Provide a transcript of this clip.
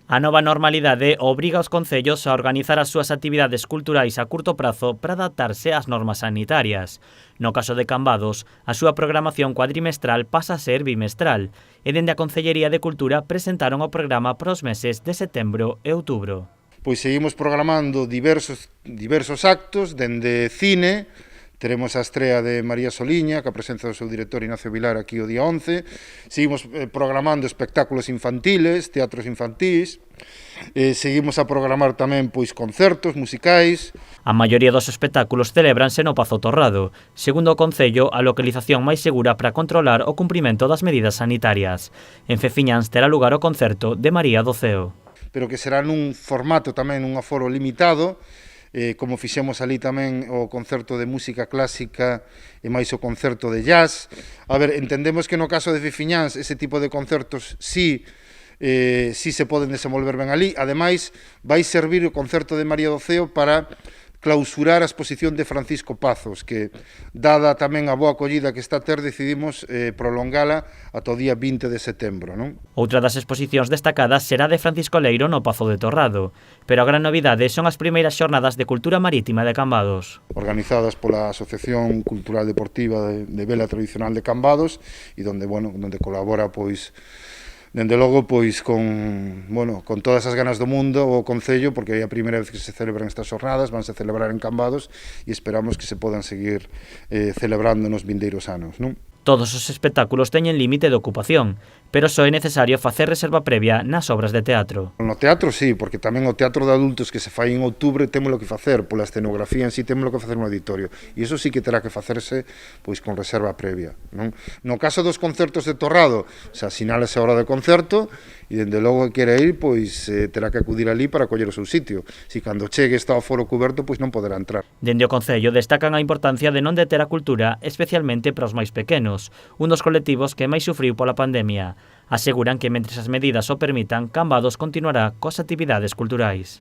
A nova normalidade obriga os concellos a organizar as súas actividades culturais a curto prazo para adaptarse ás normas sanitarias. No caso de Cambados, a súa programación cuadrimestral pasa a ser bimestral e dende a Concellería de Cultura presentaron o programa para os meses de setembro e outubro. Pois seguimos programando diversos actos, dende cine. Teremos a estrea de María Soliña, que a presenza do seu director Ignacio Vilar aquí o día 11. Seguimos programando espectáculos infantiles, teatros infantís. Seguimos a programar tamén concertos musicais. A maioría dos espectáculos celébranse no Pazo Torrado. Segundo o Concello, a localización máis segura para controlar o cumprimento das medidas sanitarias. En Feciñáns terá lugar o concerto de María do Ceo. Pero que será nun formato tamén, nun aforo limitado, como fixemos ali tamén o concerto de música clásica e máis o concerto de jazz. A ver, entendemos que no caso de Feciñáns ese tipo de concertos sí se poden desenvolver ben ali. Ademais, vai servir o concerto de María do Ceo para clausurar a exposición de Francisco Pazos, que, dada tamén a boa acollida que está a ter, decidimos prolongala ata o día 20 de setembro. Non? Outra das exposicións destacadas será de Francisco Leiro no Pazo de Torrado, pero a gran novidade son as primeiras xornadas de cultura marítima de Cambados. Organizadas pola Asociación Cultural Deportiva de Vela Tradicional de Cambados e donde colabora dende logo, con todas as ganas do mundo o Concello, porque é a primeira vez que se celebran estas xornadas, vanse celebrar en Cambados e esperamos que se podan seguir celebrando nos vindeiros anos, non? Todos os espectáculos teñen límite de ocupación, pero só é necesario facer reserva previa nas obras de teatro. No teatro sí, porque tamén o teatro de adultos que se fai en outubro témolo que facer, pola escenografía en sí témolo que facer no auditorio, e iso sí que terá que facerse con reserva previa, non? No caso dos concertos de Torrado, se asinálase a hora de concerto, e dende logo que quere ir, terá que acudir ali para coller o seu sitio. Se cando chegue está o foro cuberto, non poderá entrar. Dende o Concello destacan a importancia de non deter a cultura, especialmente para os máis pequenos, un dos colectivos que máis sufriu pola pandemia. Aseguran que mentres as medidas o permitan, Cambados continuará coas actividades culturais.